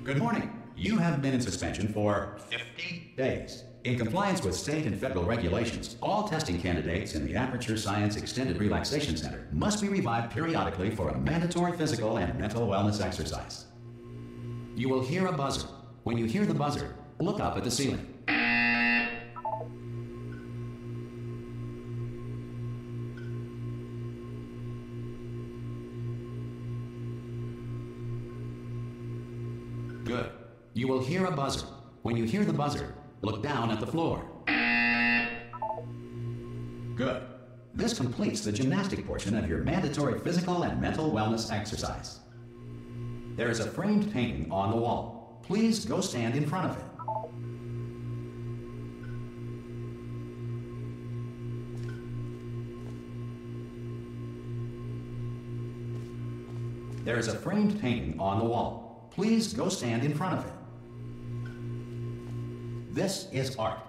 Good morning. You have been in suspension for 50 days. In compliance with state and federal regulations, all testing candidates in the Aperture Science Extended Relaxation Center must be revived periodically for a mandatory physical and mental wellness exercise. You will hear a buzzer. When you hear the buzzer, look up at the ceiling. Good. You will hear a buzzer. When you hear the buzzer, look down at the floor. Good. This completes the gymnastic portion of your mandatory physical and mental wellness exercise. There is a framed painting on the wall. Please go stand in front of it. There is a framed painting on the wall. Please go stand in front of it. This is art.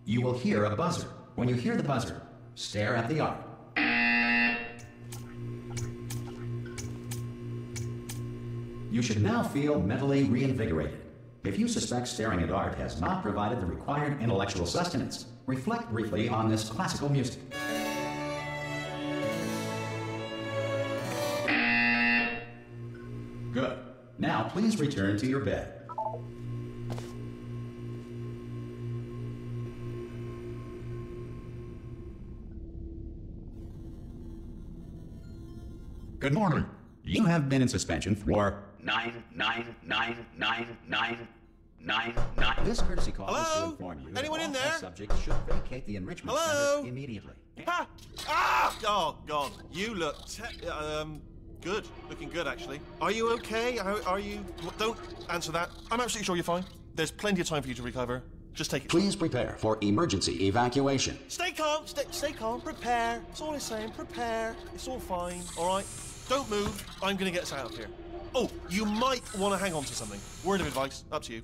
You will hear a buzzer. When you hear the buzzer, stare at the art. You should now feel mentally reinvigorated. If you suspect staring at art has not provided the required intellectual sustenance, reflect briefly on this classical music. Good. Now please return to your bed. Good morning. You have been in suspension for 9999999. This courtesy call is to inform you Anyone that in all there? test subjects should vacate the enrichment center immediately. Ha! Ah! Oh, God. You look good. Looking good, actually. Are you okay? Are you... Don't answer that. I'm absolutely sure you're fine. There's plenty of time for you to recover. Just take it. Please prepare for emergency evacuation. Stay calm. Stay calm. Prepare. That's all I'm saying. Prepare. It's all fine. All right? Don't move. I'm going to get us out of here. Oh, you might want to hang on to something. Word of advice. Up to you.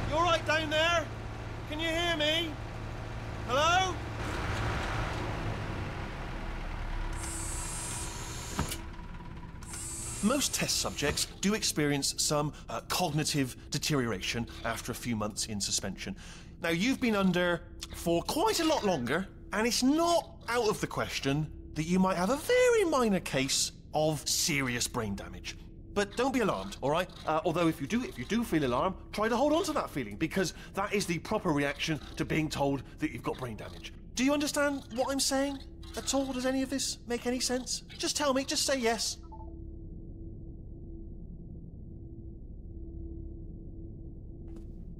You all right down there? Can you hear me? Hello? Most test subjects do experience some cognitive deterioration after a few months in suspension. Now, you've been under for quite a lot longer, and it's not out of the question that you might have a very minor case of serious brain damage. But don't be alarmed, all right? Although if you do feel alarmed, try to hold on to that feeling, because that is the proper reaction to being told that you've got brain damage. Do you understand what I'm saying at all? Does any of this make any sense? Just tell me, just say yes.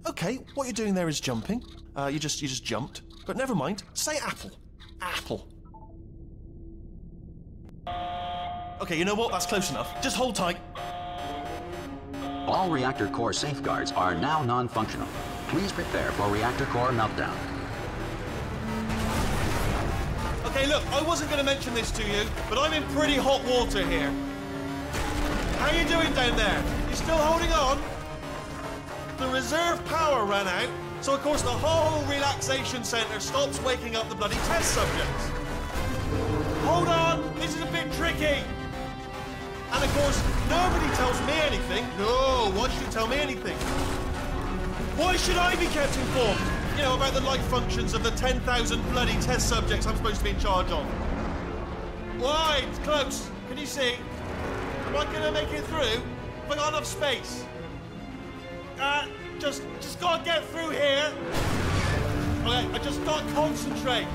Okay, what you're doing there is jumping. You just jumped. But never mind. Say apple. Apple. Okay, you know what? That's close enough. Just hold tight. All reactor core safeguards are now non-functional. Please prepare for reactor core meltdown. Okay, look, I wasn't going to mention this to you, but I'm in pretty hot water here. How you doing down there? You still holding on? The reserve power ran out, so of course the whole relaxation centre stops waking up the bloody test subjects. Hold on, this is a bit tricky. And of course, nobody tells me anything. No, why should you tell me anything? Why should I be kept informed? You know, about the life functions of the 10,000 bloody test subjects I'm supposed to be in charge of. Why? It's close. Can you see? Am I gonna make it through? Have I got enough space? Just gotta get through here. Okay, I just gotta concentrate.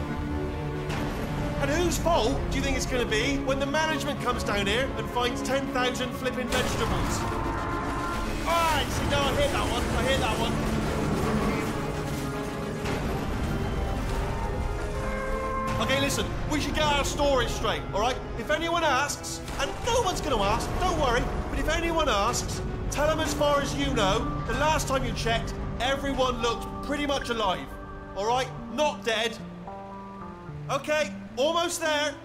And whose fault do you think it's going to be when the management comes down here and finds 10,000 flipping vegetables? Alright, see, no, I hear that one. I hear that one. Okay, listen, we should get our story straight, alright? If anyone asks, and no one's going to ask, don't worry, but if anyone asks, tell them as far as you know, the last time you checked, everyone looked pretty much alive, alright? Not dead. Okay, almost there.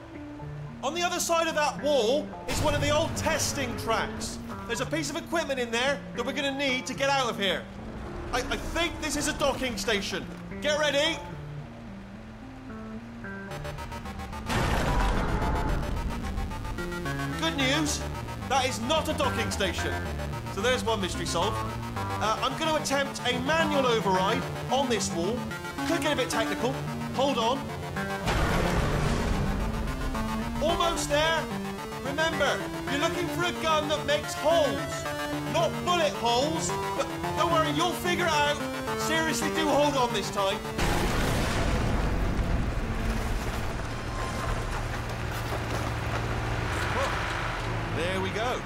On the other side of that wall is one of the old testing tracks. There's a piece of equipment in there that we're going to need to get out of here. I think this is a docking station. Get ready. Good news, that is not a docking station. So there's one mystery solved. I'm going to attempt a manual override on this wall. Could get a bit technical. Hold on. Almost there. Remember, you're looking for a gun that makes holes. Not bullet holes, but don't worry, you'll figure it out. Seriously, do hold on this time. Well, there we go.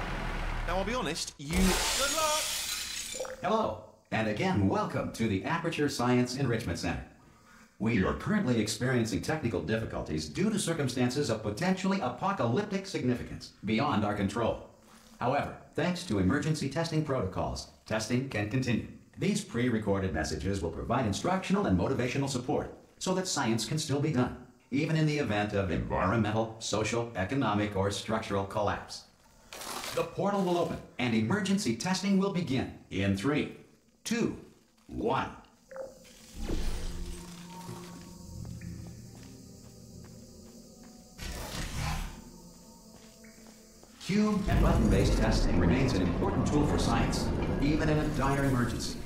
Now, I'll be honest, you... Good luck! Hello, and again, welcome to the Aperture Science Enrichment Center. We are currently experiencing technical difficulties due to circumstances of potentially apocalyptic significance beyond our control. However, thanks to emergency testing protocols, testing can continue. These pre-recorded messages will provide instructional and motivational support so that science can still be done, even in the event of environmental, social, economic, or structural collapse. The portal will open and emergency testing will begin in 3, 2, 1. Cube and button-based testing remains an important tool for science, even in a dire emergency.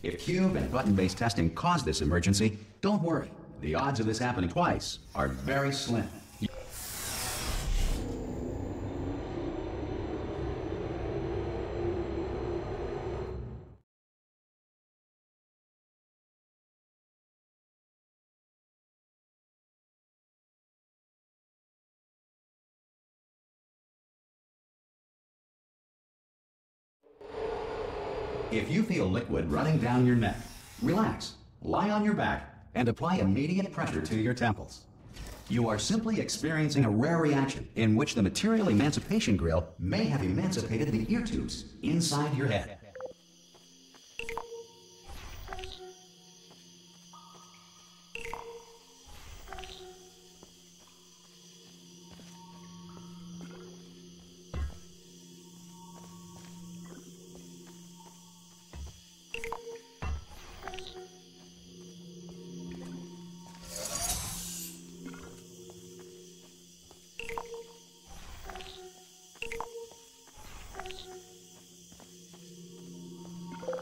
If cube and button-based testing caused this emergency, don't worry. The odds of this happening twice are very slim. If you feel liquid running down your neck, relax, lie on your back, and apply immediate pressure to your temples. You are simply experiencing a rare reaction in which the material emancipation grill may have emancipated the ear tubes inside your head.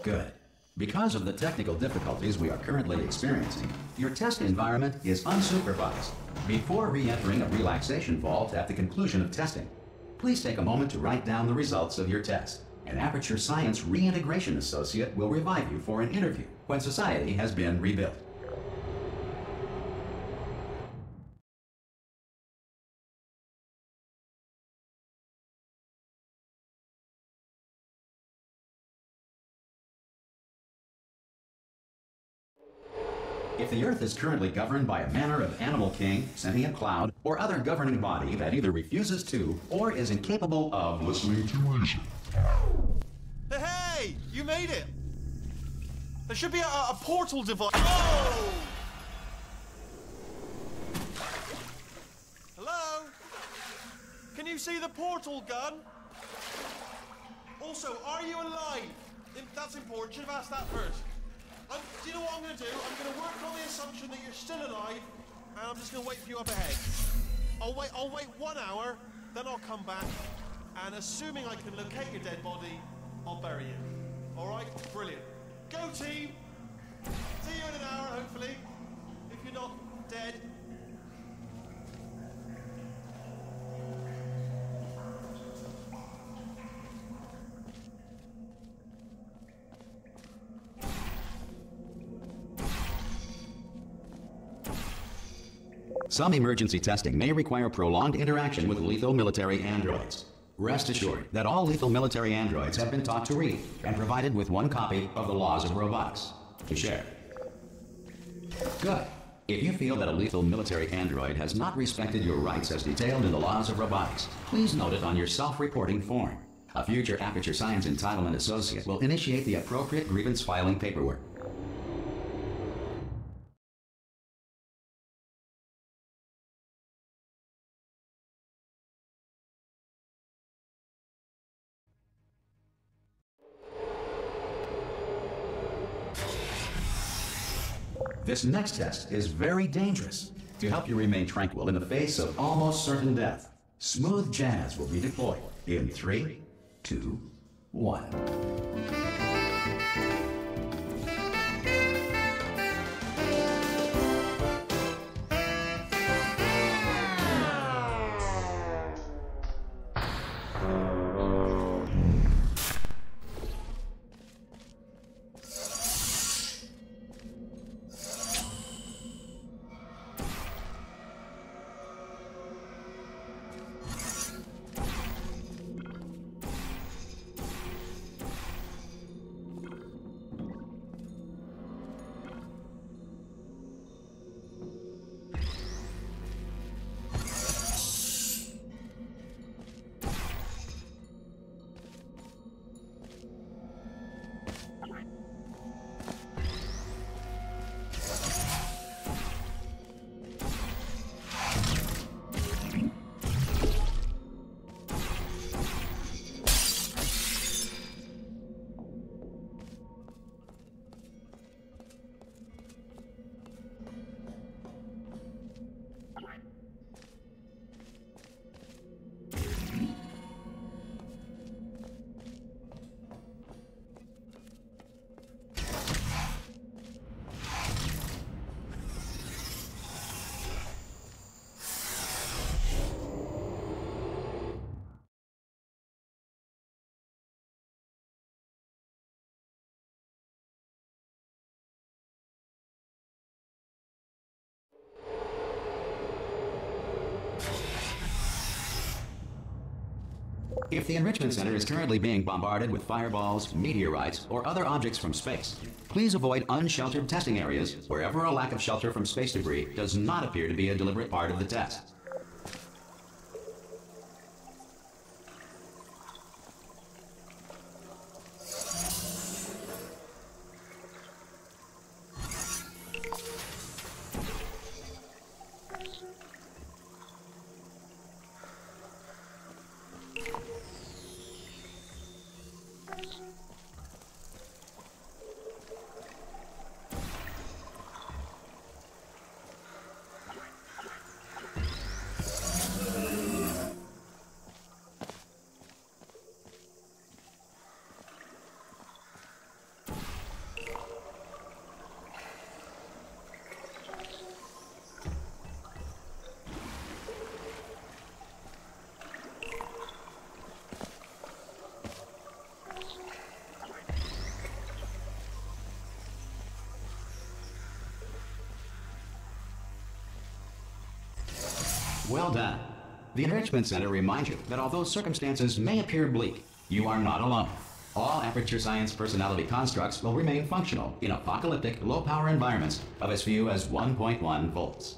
Good. Because of the technical difficulties we are currently experiencing, your test environment is unsupervised. Before re-entering a relaxation vault at the conclusion of testing, please take a moment to write down the results of your test. An Aperture Science Reintegration Associate will revive you for an interview when society has been rebuilt. If the Earth is currently governed by a manner of animal king, sentient cloud, or other governing body that either refuses to or is incapable of listening to reason. Hey! You made it! There should be a portal device. Oh! Hello? Can you see the portal gun? Also, are you alive? That's important. Should have asked that first. Do you know what I'm going to do? I'm going to work on the assumption that you're still alive, and I'm just going to wait for you up ahead. I'll wait 1 hour, then I'll come back, and assuming I can locate your dead body, I'll bury you. All right? Brilliant. Go, team! See you in an hour, hopefully, if you're not dead. Some emergency testing may require prolonged interaction with lethal military androids. Rest assured that all lethal military androids have been taught to read and provided with one copy of the Laws of Robotics to share. Good. If you feel that a lethal military android has not respected your rights as detailed in the Laws of Robotics, please note it on your self-reporting form. A future Aperture Science Entitlement Associate will initiate the appropriate grievance filing paperwork. This next test is very dangerous. To help you remain tranquil in the face of almost certain death, smooth jazz will be deployed in 3, 2, 1. If the Enrichment Center is currently being bombarded with fireballs, meteorites, or other objects from space, please avoid unsheltered testing areas wherever a lack of shelter from space debris does not appear to be a deliberate part of the test. Well done. The Enrichment Center reminds you that although circumstances may appear bleak, you are not alone. All Aperture Science personality constructs will remain functional in apocalyptic, low-power environments of as few as 1.1 volts.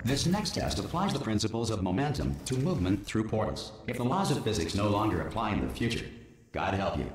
This next test applies the principles of momentum to movement through portals. If the laws of physics no longer apply in the future, God help you.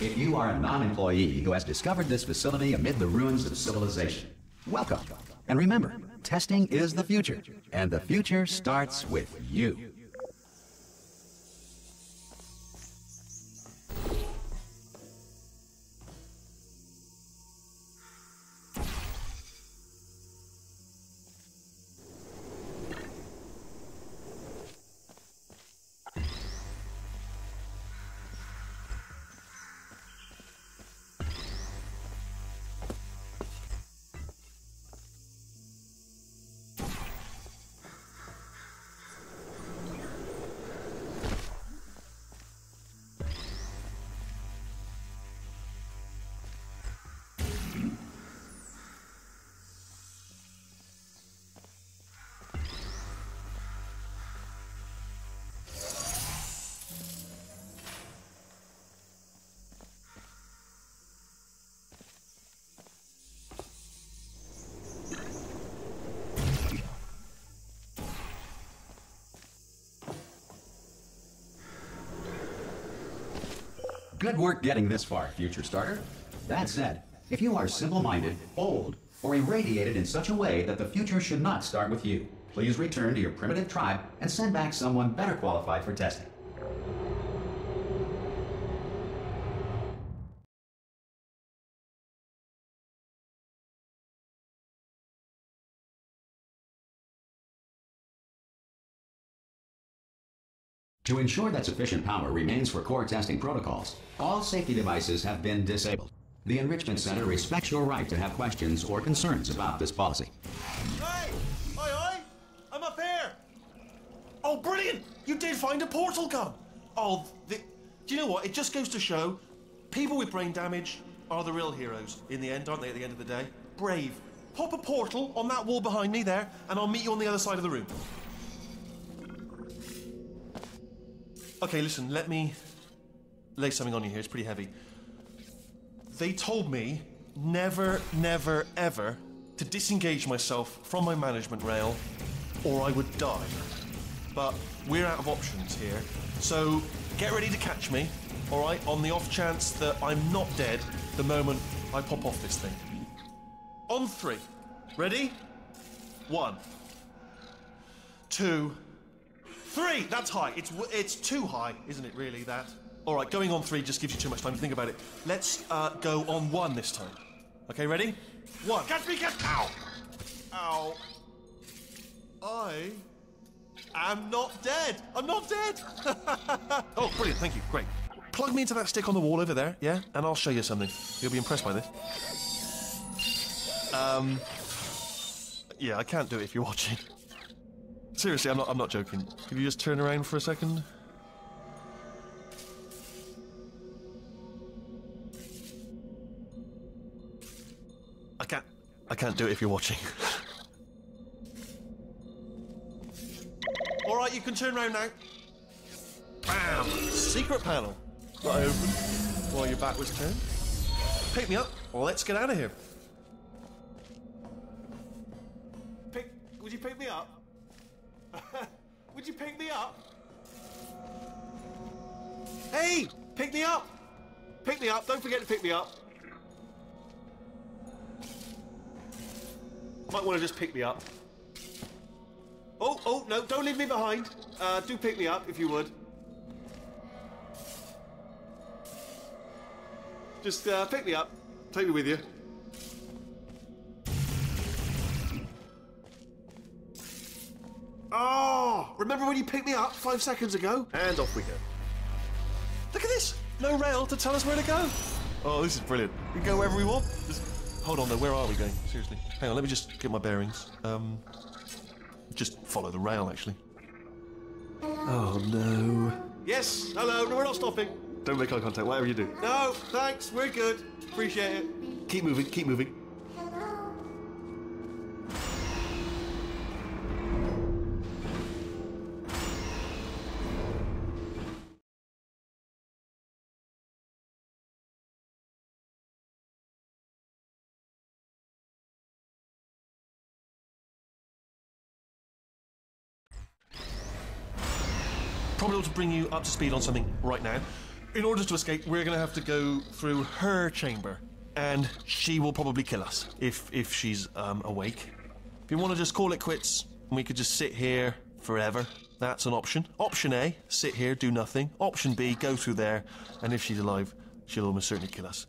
if you are a non-employee who has discovered this facility amid the ruins of civilization, welcome. And remember, testing is the future, and the future starts with you. Good work getting this far, future starter. That said, if you are simple-minded, bold, or irradiated in such a way that the future should not start with you, please return to your primitive tribe and send back someone better qualified for testing. To ensure that sufficient power remains for core testing protocols, all safety devices have been disabled. The Enrichment Center respects your right to have questions or concerns about this policy. Hey! Oi! I'm up here! Oh, brilliant! You did find a portal gun! Oh, do you know what? It just goes to show, people with brain damage are the real heroes in the end, aren't they, at the end of the day? Brave. Pop a portal on that wall behind me there, and I'll meet you on the other side of the room. Okay, listen, let me lay something on you here. It's pretty heavy. They told me never, never, ever to disengage myself from my management rail or I would die. But we're out of options here, so get ready to catch me, all right, on the off chance that I'm not dead the moment I pop off this thing. On 3. Ready? 1, 2, 3! That's high. It's too high, isn't it, really, that? All right, going on 3 just gives you too much time to think about it. Let's go on 1 this time. Okay, ready? 1. Catch me, catch... Ow! Ow. I am not dead. I'm not dead. Oh, brilliant. Thank you. Great. Plug me into that stick on the wall over there, yeah? And I'll show you something. You'll be impressed by this. Yeah, I can't do it if you're watching. Seriously, I'm not joking. Could you just turn around for a second? I can't do it if you're watching. All right, you can turn around now. Bam! Secret panel. That I opened while your back was turned. Pick me up. Let's get out of here. Would you pick me up? Would you pick me up? Hey! Pick me up! Pick me up. Don't forget to pick me up. Might want to just pick me up. Oh, no, don't leave me behind. Do pick me up, if you would. Just pick me up. Take me with you. Oh! Remember when you picked me up 5 seconds ago? And off we go. Look at this! No rail to tell us where to go. Oh, this is brilliant. We can go wherever we want. Just... Hold on though, where are we going? Seriously. Hang on, let me just get my bearings. Just follow the rail, actually. Oh, no. Yes, hello, no, we're not stopping. Don't make eye contact, whatever you do. No, thanks, we're good. Appreciate it. Keep moving, keep moving. Probably ought to bring you up to speed on something right now. In order to escape, we're going to have to go through her chamber. And she will probably kill us if she's awake. If you want to just call it quits, we could just sit here forever. That's an option. Option A, sit here, do nothing. Option B, go through there, and if she's alive, she'll almost certainly kill us.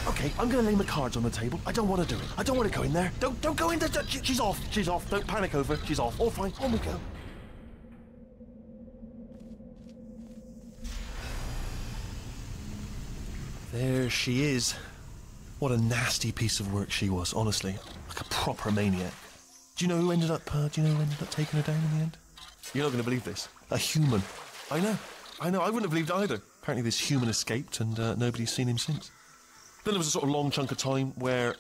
Okay, I'm going to lay my cards on the table. I don't want to do it. I don't want to go in there. Don't go in there. She's off. She's off. Don't panic over. She's off. All fine. On we go. There she is. What a nasty piece of work she was, honestly. Like a proper maniac. Do you know who ended up taking her down in the end? You're not going to believe this. A human. I know. I wouldn't have believed either. Apparently this human escaped and nobody's seen him since. Then there was a sort of long chunk of time where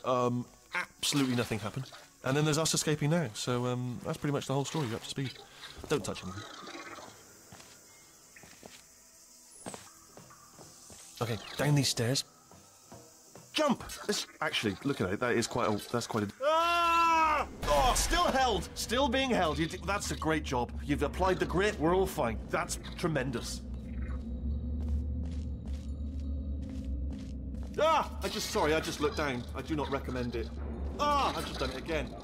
absolutely nothing happened. And then there's us escaping now. So that's pretty much the whole story. You're up to speed. Don't touch anything. Okay, down these stairs. Jump! Actually, look at it. That's quite a... Ah! Oh, still held. Still being held. That's a great job. You've applied the grit. We're all fine. That's tremendous. Ah! I just looked down. I do not recommend it. Ah! I've just done it again.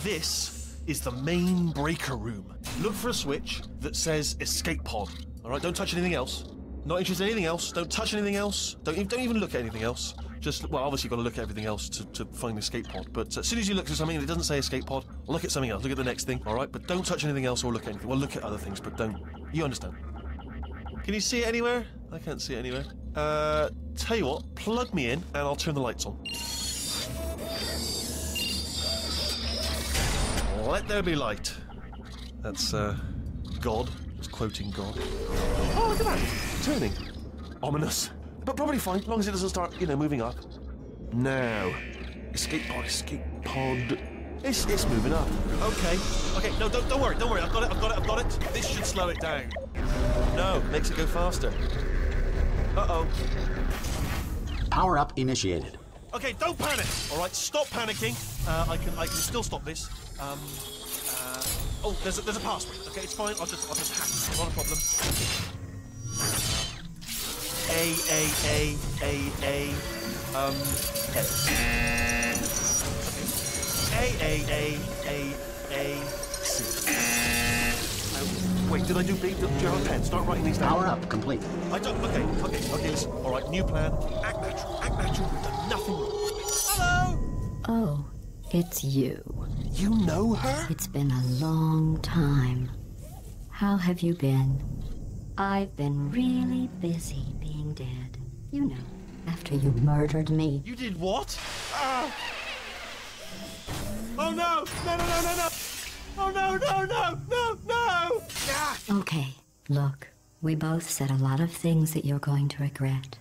This is the main breaker room. Look for a switch that says escape pod. All right, don't touch anything else. Not interested in anything else. Don't touch anything else. Don't even look at anything else. Just, well, obviously you've got to look at everything else to find the escape pod. But as soon as you look at something and it doesn't say escape pod, look at something else. Look at the next thing, all right? But don't touch anything else or look at anything. Well, look at other things, but don't. You understand? Can you see it anywhere? I can't see it anywhere. Tell you what, plug me in and I'll turn the lights on. Let there be light. That's, God. It's quoting God. Oh, look at that. Turning. Ominous. But probably fine, as long as it doesn't start, moving up. Now. Escape pod. It's moving up. Okay. No, don't worry. I've got it. This should slow it down. No, makes it go faster. Uh-oh. Power up initiated. Okay, don't panic. All right, stop panicking. I can still stop this. Oh, there's a password. Okay, it's fine. I'll just hack it. Not a problem. C. Wait, did I do B? Do you have a pen? Start writing these down. Power up complete. I don't. Okay. Listen. All right, new plan. Act natural. We've done nothing wrong. Hello. Oh, it's you. You know her? It's been a long time. How have you been? I've been really busy being dead. You know, after you murdered me. You did what? Ah! Oh no! No! Oh no! Ah! Okay, look, we both said a lot of things that you're going to regret.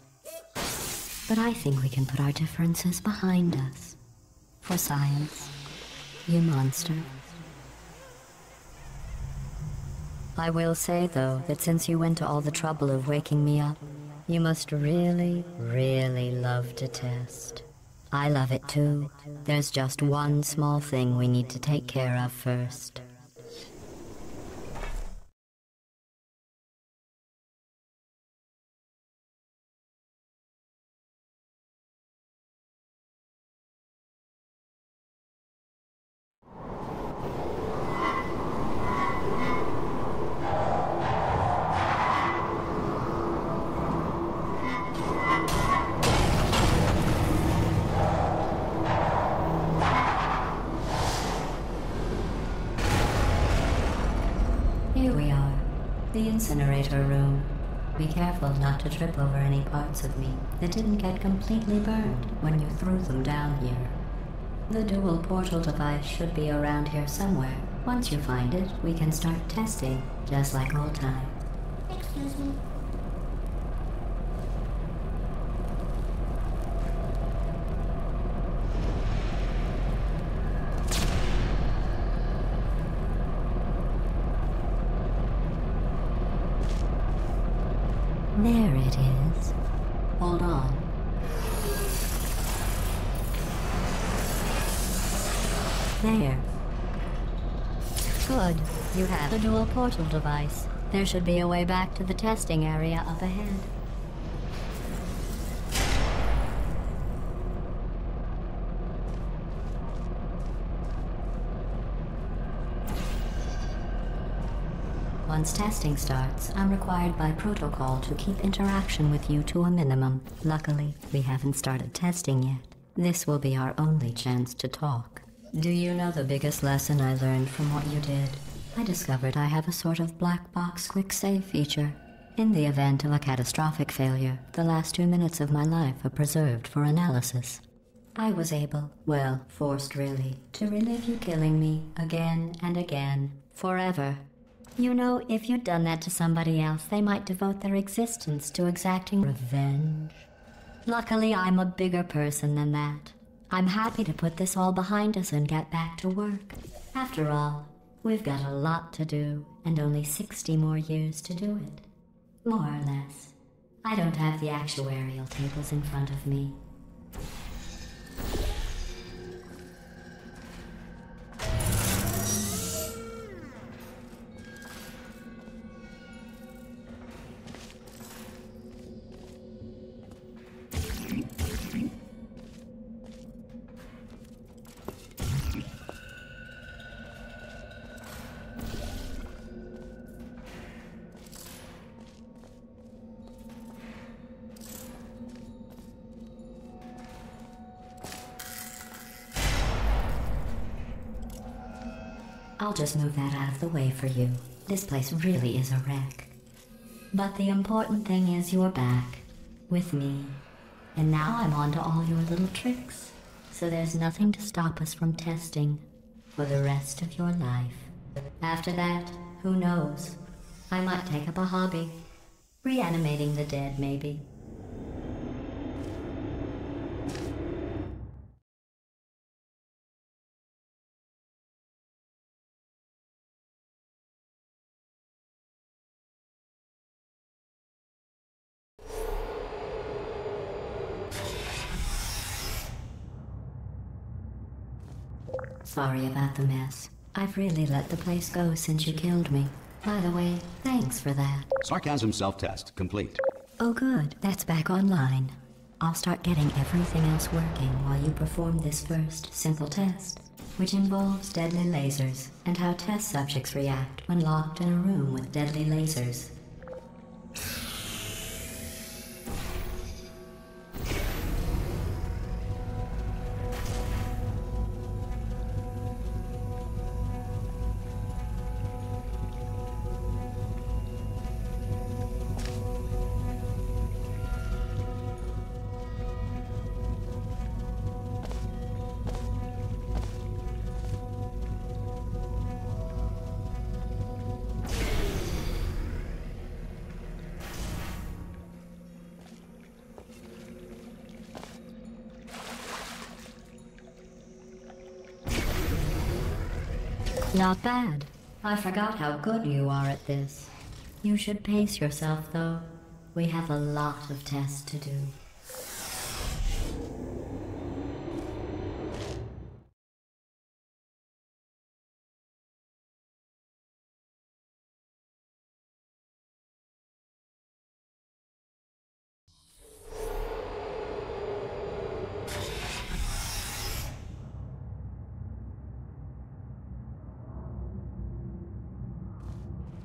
But I think we can put our differences behind us. For science. You monster. I will say, though, that since you went to all the trouble of waking me up, you must really, really love to test. I love it too. There's just one small thing we need to take care of first. Here we are, the incinerator room. Be careful not to trip over any parts of me that didn't get completely burned when you threw them down here. The dual portal device should be around here somewhere. Once you find it, we can start testing, just like old times. Excuse me. There it is. Hold on. There. Good. You have a dual portal device. There should be a way back to the testing area up ahead. Once testing starts, I'm required by protocol to keep interaction with you to a minimum. Luckily, we haven't started testing yet. This will be our only chance to talk. Do you know the biggest lesson I learned from what you did? I discovered I have a sort of black box quick save feature. In the event of a catastrophic failure, the last 2 minutes of my life are preserved for analysis. I was able, well, forced really, to relive you killing me again and again, forever. You know, if you'd done that to somebody else, they might devote their existence to exacting revenge. Luckily, I'm a bigger person than that. I'm happy to put this all behind us and get back to work. After all, we've got a lot to do, and only 60 more years to do it. More or less. I don't have the actuarial tables in front of me. I'll just move that out of the way for you. This place really is a wreck. But the important thing is you're back. With me. And now I'm on to all your little tricks. So there's nothing to stop us from testing. For the rest of your life. After that, who knows? I might take up a hobby. Reanimating the dead, maybe. Sorry about the mess. I've really let the place go since you killed me. By the way, thanks for that. Sarcasm self-test complete. Oh good, that's back online. I'll start getting everything else working while you perform this first simple test, which involves deadly lasers and how test subjects react when locked in a room with deadly lasers. Not bad. I forgot how good you are at this. You should pace yourself, though. We have a lot of tests to do.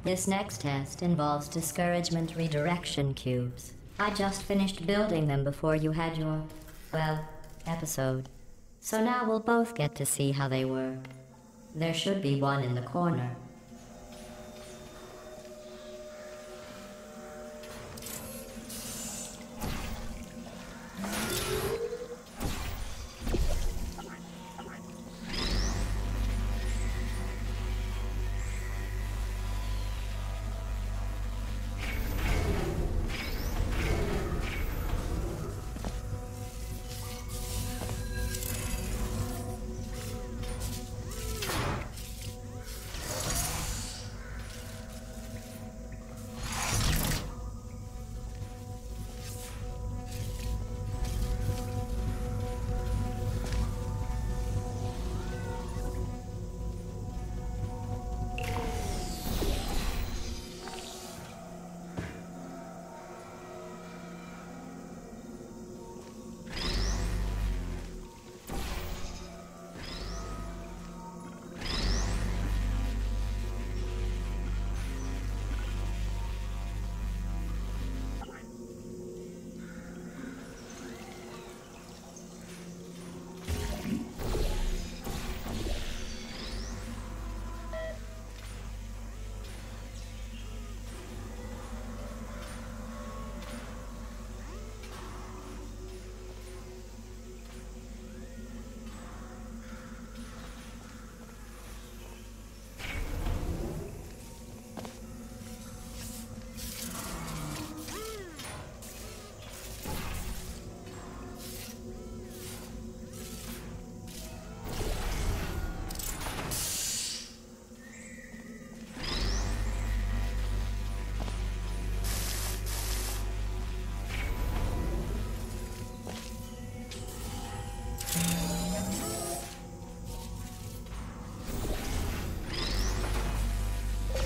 This next test involves discouragement redirection cubes. I just finished building them before you had your, well, episode. So now we'll both get to see how they work. There should be one in the corner.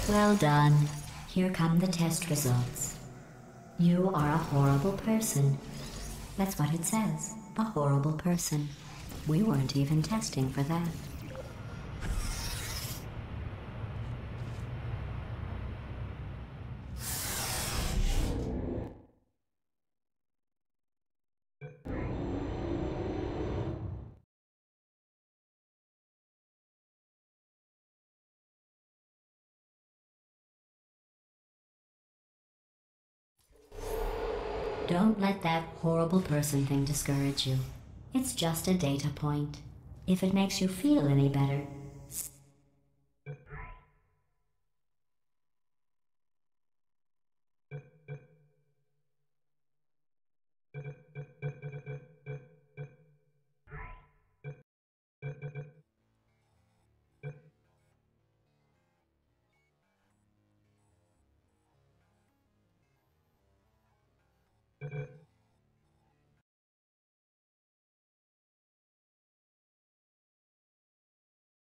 Well done. Here come the test results. You are a horrible person. That's what it says. A horrible person. We weren't even testing for that. Don't let that horrible person thing discourage you. It's just a data point. If it makes you feel any better,